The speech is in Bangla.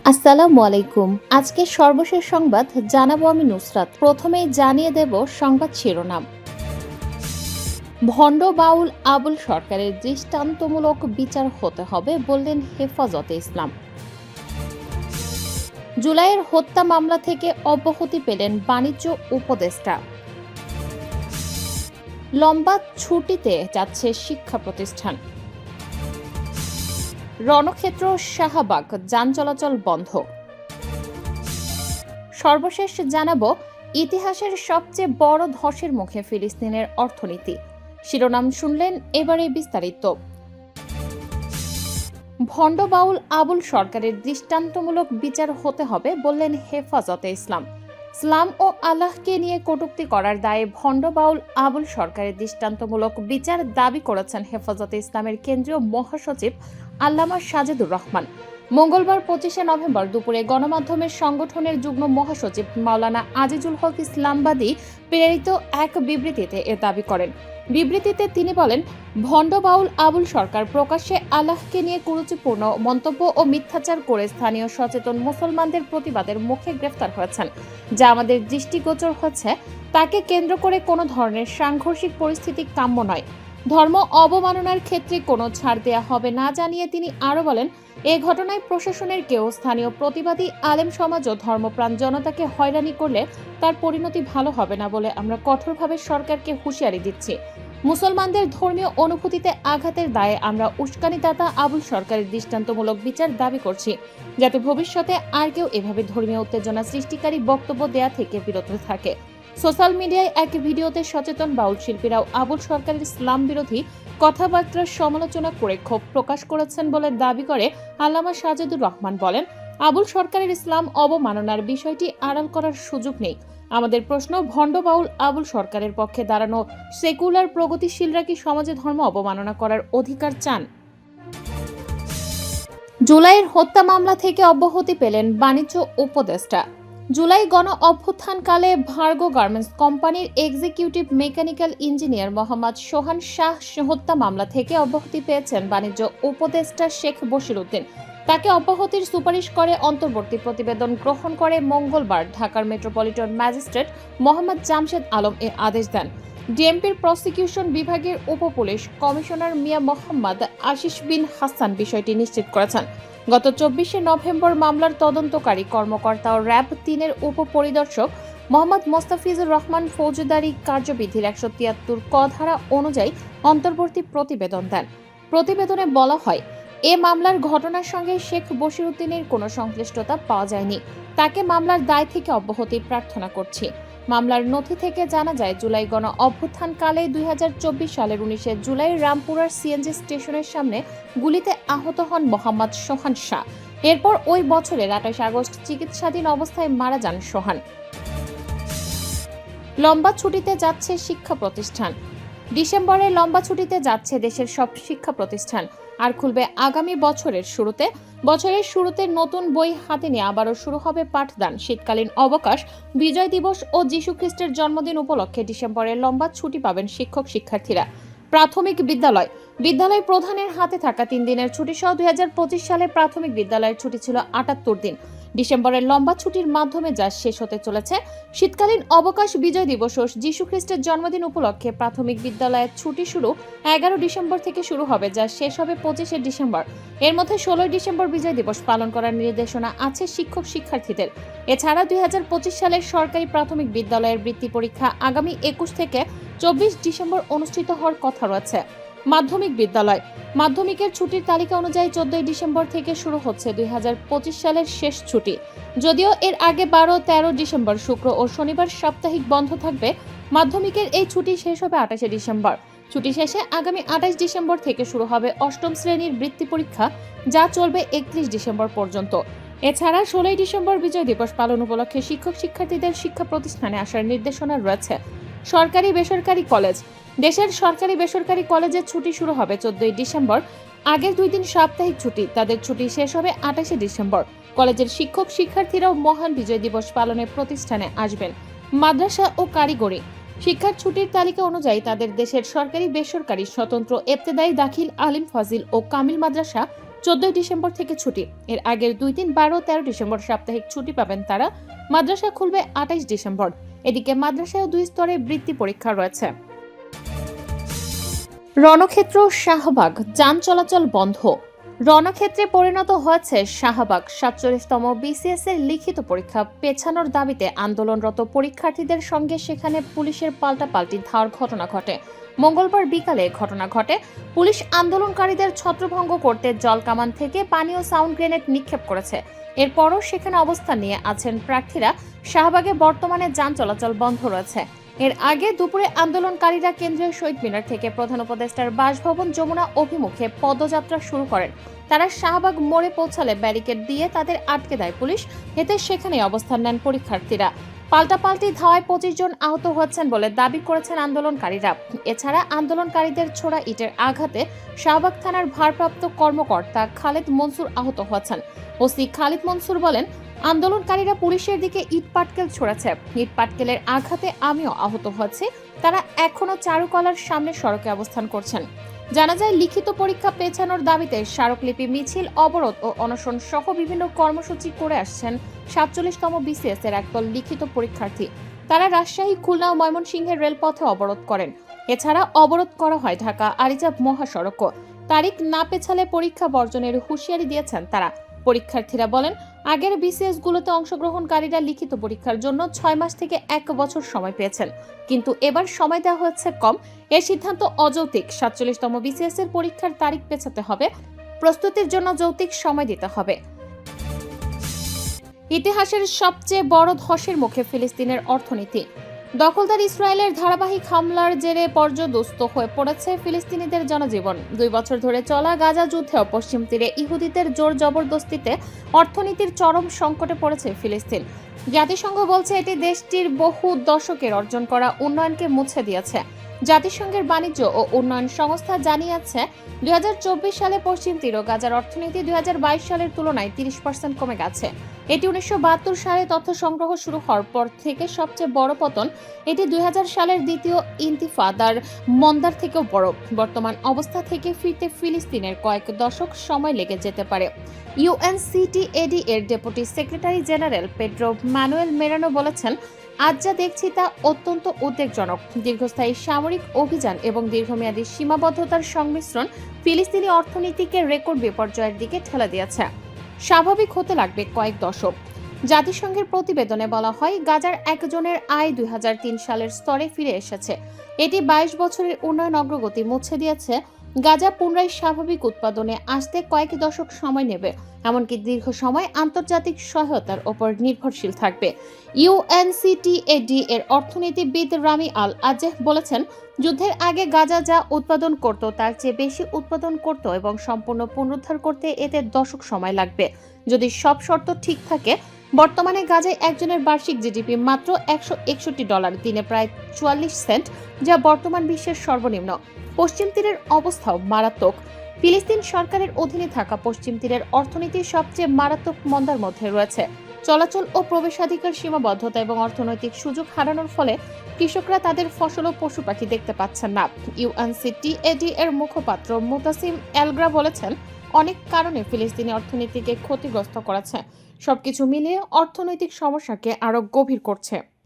আসসালামু আলাইকুম। আজকে সর্বশেষ সংবাদ জানাবো আমি নুসরাত। প্রথমেই জানিয়ে দেব সংবাদ শিরোনাম। ভণ্ড বাউল আবুল সরকারের দৃষ্টান্তমূলক বিচার হতে হবে বললেন হেফাজতে ইসলাম। জুলাইয়ের হত্যা মামলা থেকে অব্যাহতি পেলেন বাণিজ্য উপদেষ্টা। লম্বা ছুটিতে যাচ্ছে শিক্ষা প্রতিষ্ঠান। রণক্ষেত্র শাহবাগ যান চলাচল বন্ধ। সর্বশেষ জানাবো ইতিহাসের সবচেয়ে বড় ধসের মুখে ফিলিস্তিনের অর্থনীতি। শিরোনাম শুনলেন, এবারে বিস্তারিত। ভণ্ড বাউল আবুল সরকারের দৃষ্টান্তমূলক বিচার হতে হবে বললেন হেফাজতে ইসলাম। ইসলাম ও আল্লাহকে নিয়ে কটূক্তি করার দায়ে ভণ্ড বাউল আবুল সরকারের দৃষ্টান্তমূলক বিচার দাবি করেছেন হেফাজতে ইসলামের কেন্দ্রীয় মহাসচিব আল্লামা সাজেদুর রহমান। মঙ্গলবার 25শে নভেম্বর দুপুরে গণমাধ্যমের সংগঠনের যুগ্ম মহাসচিব মাওলানা আজিজুল হক ইসলামবাদী প্রেরিত এক বিবৃতিতে এ দাবি করেন। বিবৃতিতে তিনি বলেন, ভণ্ড বাউল আবুল সরকার প্রকাশ্যে আল্লাহকে নিয়ে কুরুচিপূর্ণ মন্তব্য ও মিথ্যাচার করে স্থানীয় সচেতন মুসলমানদের প্রতিবাদের মুখে গ্রেফতার হয়েছেন, যা আমাদের দৃষ্টিগোচর হচ্ছে। তাকে কেন্দ্র করে কোনো ধরনের সাংঘর্ষিক পরিস্থিতি কাম্য নয়। ধর্ম অবমাননার ক্ষেত্রে কোনো ছাড় দেয়া হবে না জানিয়ে তিনি আরও বলেন, এ ঘটনায় প্রশাসনের কেউ স্থানীয় প্রতিবাদী আলেম সমাজ ও ধর্মপ্রাণ জনতাকে হয়রানি করলে তার পরিণতি ভালো হবে না বলে আমরা কঠোরভাবে সরকারকে হুঁশিয়ারি দিচ্ছি। মুসলমানদের ধর্মীয় অনুভূতিতে আঘাতের দায়ে আমরা উস্কানিদাতা আবুল সরকারের দৃষ্টান্তমূলক বিচার দাবি করছি, যাতে ভবিষ্যতে আর কেউ এভাবে ধর্মীয় উত্তেজনা সৃষ্টিকারী বক্তব্য দেয়া থেকে বিরত থাকে। সোশ্যাল মিডিয়ায় এক ভিডিওতে সচেতন বাউল শিল্পীরাও আবুল সরকারের ইসলাম বিরোধী কথাবার্তার সমালোচনা করে ক্ষোভ প্রকাশ করেছেন বলে দাবি করে আল্লামা সাজেদুর রহমান বলেন, আবুল সরকারের ইসলাম অবমাননার বিষয়টি আড়াল করার সুযোগ নেই। আমাদের প্রশ্ন, ভণ্ড বাউল আবুল সরকারের পক্ষে দাঁড়ানো সেকুলার প্রগতিশীলরা কি সমাজে ধর্ম অবমাননা করার অধিকার চান? জুলাইয়ের হত্যা মামলা থেকে অব্যাহতি পেলেন বাণিজ্য উপদেষ্টা। জুলাই গণ অভ্যুত্থানকালে ভার্গো গার্মেন্টস কোম্পানির এক্সিকিউটিভ মেকানিক্যাল ইঞ্জিনিয়ার মোহাম্মদ সোহান শাহ হত্যা মামলা থেকে অব্যাহতি পেয়েছেন বাণিজ্য উপদেষ্টা শেখ বশিরউদ্দিন। তাকে অব্যাহতির সুপারিশ করে অন্তর্বর্তী প্রতিবেদন গ্রহণ করে মঙ্গলবার ঢাকার মেট্রোপলিটন ম্যাজিস্ট্রেট মোহাম্মদ জামশেদ আলম এ আদেশ দেন। ডিএমপির প্রসিকিউশন বিভাগের উপপুলিশ কমিশনার মিয়া মোহাম্মদ আশিস বিন হাসান বিষয়টি নিশ্চিত করেছেন। গত 24শে নভেম্বর মামলার তদন্তকারী কর্মকর্তা ও র্যাব 3-এর উপপরিদর্শক মোহাম্মদ মোস্তাফিজুর রহমান ফৌজদারি কার্যবিধির 173 ক ধারা অনুযায়ী অন্তর্বর্তী প্রতিবেদন দেন। প্রতিবেদনে বলা হয়, এ মামলার ঘটনার সঙ্গে শেখ বশিরউদ্দিনের কোনো সংশ্লিষ্টতা পাওয়া যায়নি। তাকে মামলার দায় থেকে অব্যাহতি প্রার্থনা করছি। মামলার নথি থেকে জানা যায়, জুলাই গণ অভ্যুত্থানকালে 2024 সালের 19শে জুলাই রামপুরার সিএনজি স্টেশনের সামনে গুলিতে আহত হন মোহাম্মদ সোহান শাহ। এরপর ওই বছরের 28 আগস্ট চিকিৎসাধীন অবস্থায় মারা যান সোহান। লম্বা ছুটিতে যাচ্ছে শিক্ষা প্রতিষ্ঠান। ডিসেম্বরে লম্বা ছুটিতে যাচ্ছে দেশের সব শিক্ষা প্রতিষ্ঠান। আর খুলবে আগামী বছরের শুরুতে। বছরের শুরুতে নতুন বই হাতে নিয়ে আবারও শুরু হবে পাঠদান। শীতকালীন অবকাশ, বিজয় দিবস ও যীশু খ্রিস্টের জন্মদিন উপলক্ষে ডিসেম্বরে লম্বা ছুটি পাবেন শিক্ষক শিক্ষার্থীরা। প্রাথমিক বিদ্যালয় প্রধানের হাতে থাকা 3 দিনের ছুটি সহ 2025 সালে প্রাথমিক বিদ্যালয়ের ছুটি ছিল 78 দিন। ডিসেম্বরের লম্বা ছুটির মাধ্যমে যা শেষ হতে চলেছে। শীতকালীন অবকাশ, বিজয় দিবস ও যীশু খ্রিস্টের জন্মদিন উপলক্ষে প্রাথমিক বিদ্যালয়ের ছুটি শুরু 11 ডিসেম্বর থেকে শুরু হবে, যা শেষ হবে 25শে ডিসেম্বর। এর মধ্যে 16 ডিসেম্বর বিজয় দিবস পালন করার নির্দেশনা আছে শিক্ষক শিক্ষার্থীদের। এছাড়া 2025 সালের সরকারি প্রাথমিক বিদ্যালয়ের বৃত্তি পরীক্ষা আগামী 21 থেকে 24 ডিসেম্বর অনুষ্ঠিত হওয়ার কথা রয়েছে। মাধ্যমিকের ছুটির তালিকা অনুযায়ী 14 ডিসেম্বর থেকে শুরু হচ্ছে 2025 সালের শেষ ছুটি। যদিও এর আগে 12-13 ডিসেম্বর শুক্র ও শনিবার সাপ্তাহিক বন্ধ থাকবে। মাধ্যমিকের এই ছুটি শেষ হবে 28শে ডিসেম্বর। ছুটি শেষে আগামী 28 ডিসেম্বর থেকে শুরু হবে 8ম শ্রেণীর বৃত্তি পরীক্ষা, যা চলবে 31 ডিসেম্বর পর্যন্ত। এছাড়া 16 ডিসেম্বর বিজয় দিবস পালন উপলক্ষে শিক্ষক শিক্ষার্থীদের শিক্ষা প্রতিষ্ঠানে আসার নির্দেশনা রয়েছে। সরকারি বেসরকারি কলেজ। দেশের সরকারি বেসরকারি কলেজের ছুটি শুরু হবে 14 ডিসেম্বর। আগের 2 দিন সাপ্তাহিক ছুটি, তাদের ছুটি শেষ হবে 28শে ডিসেম্বর। কলেজের শিক্ষক শিক্ষার্থীরাও মহান বিজয় দিবস পালনে প্রতিষ্ঠানে আসবেন। মাদ্রাসা ও কারিগরি শিক্ষার ছুটির তালিকা অনুযায়ী তাদের দেশের সরকারি বেসরকারি স্বতন্ত্র ইবতেদায়ী দাখিল আলিম ফাজিল ও কামিল মাদ্রাসা 14 ডিসেম্বর থেকে ছুটি। এর আগের 2 দিন 12 ও 13 ডিসেম্বর সাপ্তাহিক ছুটি পাবেন তারা। মাদ্রাসা খুলবে 28 ডিসেম্বর। এদিকে মাদ্রাসায় 2 স্তরে বৃত্তি পরীক্ষা রয়েছে। রণক্ষেত্র শাহবাগ, যান চলাচল বন্ধ। রণক্ষেত্রে পরিণত হয়েছে শাহবাগ। 47তম বিসিএস এর লিখিত পরীক্ষা পেছানোর দাবিতে আন্দোলনরত পরীক্ষার্থীদের সঙ্গে সেখানে পুলিশের পাল্টাপাল্টি ধাওয়ার ঘটনা ঘটে। মঙ্গলবার বিকালে ঘটনা ঘটে। পুলিশ আন্দোলনকারীদের ছত্রভঙ্গ করতে জলকামান থেকে পানি ও সাউন্ড গ্রেনেড নিক্ষেপ করেছে। এরপরও সেখানে অবস্থান নিয়ে আছেন প্রার্থীরা। শাহবাগে বর্তমানে যান চলাচল বন্ধ রয়েছে। এর আগে দুপুরে আন্দোলনকারীরা কেন্দ্রীয় শহীদ মিনার থেকে প্রধান উপদেষ্টার বাসভবন যমুনা অভিমুখে পদযাত্রা শুরু করেন। তারা শাহবাগ মোড়ে পৌঁছালে ব্যারিকেড দিয়ে তাদের আটকে দেয় পুলিশ। এতে সেখানে অবস্থান নেন পরীক্ষার্থীরা। পাল্টাপাল্টি ধাওয়ায় 25 জন আহত হচ্ছেন বলে দাবি করেছেন আন্দোলনকারীরা। এছাড়া আন্দোলনকারীদের ছোড়া ইটের আঘাতে শাহবাগ থানার ভারপ্রাপ্ত কর্মকর্তা খালেদ মনসুর আহত হয়েছেন। ওসি খালিদ মনসুর বলেন, আন্দোলনকারীরা পুলিশের দিকে ইট পাটকেল ছুড়েছে। ইট পাটকেলের আঘাতে আমিও আহত হয়েছি। তারা এখনো চারুকলার সামনে সড়কে অবস্থান করছেন। জানা যায়, লিখিত পরীক্ষা পেছানোর দাবিতে স্মারকলিপি মিছিল, অবরোধ ও অনশন সহ বিভিন্ন কর্মসূচি করে আসছেন 47তম বিসিএস এর একদল লিখিত পরীক্ষার্থী। তারা রাজশাহী, খুলনা ও ময়মনসিংহের রেলপথে অবরোধ করেন। এছাড়া অবরোধ করা হয় ঢাকা আরিজাব মহাসড়কও। তারিখ না পেছালে পরীক্ষা বর্জনের হুঁশিয়ারি দিয়েছেন তারা। পরীক্ষার্থীরা বলেন, আগের বিসিএস গুলোতে অংশগ্রহণকারীরা লিখিত পরীক্ষার জন্য 6 মাস থেকে 1 বছর সময় পেয়েছেন, কিন্তু এবার সময় দেওয়া হচ্ছে কম। এই সিদ্ধান্ত অযৌক্তিক। 47তম বিসিএস এর পরীক্ষার তারিখ পেছাতে হবে। প্রস্তুতির জন্য যৌক্তিক সময় দিতে হবে। ইতিহাসের সবচেয়ে বড় ধসের মুখে ফিলিস্তিনের অর্থনীতি। দখলদার ইসরায়েলের ধারাবাহিক হামলার জেরে পর্যদস্ত হয়ে পড়েছে ফিলিস্তিনিদের জনজীবন। 2 বছর ধরে চলা গাজা যুদ্ধেও পশ্চিম তীরে ইহুদিদের জোর জবরদস্তিতে অর্থনীতির চরম সংকটে পড়েছে ফিলিস্তিন। জাতিসংঘ বলছে এটি দেশটির বহু দশকের অর্জন করা উন্নয়নকে মুছে দিয়েছে। জাতিসংঘের বাণিজ্য ও উন্নয়ন সংস্থা জানিয়েছে, 2024 সালে পশ্চিম তীর ও গাজার অর্থনীতি 2022 সালের তুলনায় 30% কমে গেছে। এটি 1972 সালে তথ্য সংগ্রহ শুরু হওয়ার পর থেকে সবচেয়ে বড় পতন। এটি 2000 সালের দ্বিতীয় ইন্তিফাদার মন্দার থেকেও বড়। বর্তমান অবস্থা থেকে ফিরতে ফিলিস্তিনের কয়েক দশক সময় লেগে যেতে পারে। ইউএনসিটিএডি এর deputy secretary general Pedro Manuel Moreno বলেছেন, আজ যা দেখছি তা অত্যন্ত উদ্বেগজনক। দীর্ঘস্থায়ী সামরিক অভিযান এবং দীর্ঘমেয়াদী সীমাবদ্ধতার সংমিশ্রণ ফিলিস্তিনি অর্থনীতিকে রেকর্ড বিপর্যয়ের দিকে ঠেলে দিয়েছে। স্বাভাবিক হতে লাগবে কয়েক দশক। জাতিসংঘের প্রতিবেদনে বলা হয়, গাজার একজনের আয় 2003 সালের স্তরে ফিরে এসেছে। এটি 22 বছরের উন্নয়ন অগ্রগতি মুছে দিয়েছে। গাজা পুনরায় স্বাভাবিক উৎপাদনে আসতে কয়েক দশক সময় নেবে, এমনকি দীর্ঘ সময় আন্তর্জাতিক সহায়তার ওপর নির্ভরশীল থাকবে। ইউএনসিটিএডি এর অর্থনীতিবিদ রামি আল আজেহ বলেছেন, যুদ্ধের আগে গাজা যা উৎপাদন করত তার চেয়ে বেশি উৎপাদন করত এবং সম্পূর্ণ পুনরুদ্ধার করতে এতে দশক সময় লাগবে। যদি সব শর্ত ঠিক থাকে, বর্তমানে গাজায় একজনের বার্ষিক জিডিপি মাত্র $161, দিনে প্রায় 44 সেন্ট, যা বর্তমান বিশ্বের সর্বনিম্ন। পশ্চিম তীরের অবস্থাও মারাত্মক। ফিলিস্তিন সরকারের অধীনে থাকা পশ্চিম তীরের অর্থনীতি সবচেয়ে মারাত্মক মন্দার মধ্যে রয়েছে। চলাচল ও প্রবেশাধিকার সীমাবদ্ধতা এবং অর্থনৈতিক সুযোগ হারানোর ফলে কৃষকরা তাদের ফসল ও পশু পাখি দেখতে পাচ্ছেন না। ইউএনসিটিএডি এর মুখপাত্র মুতাসিম এলগ্রা বলেছেন, অনেক কারণে ফিলিস্তিনি অর্থনীতিকে ক্ষতিগ্রস্ত করেছে। সবকিছু মিলিয়ে অর্থনৈতিক সমস্যাকে আরো গভীর করছে।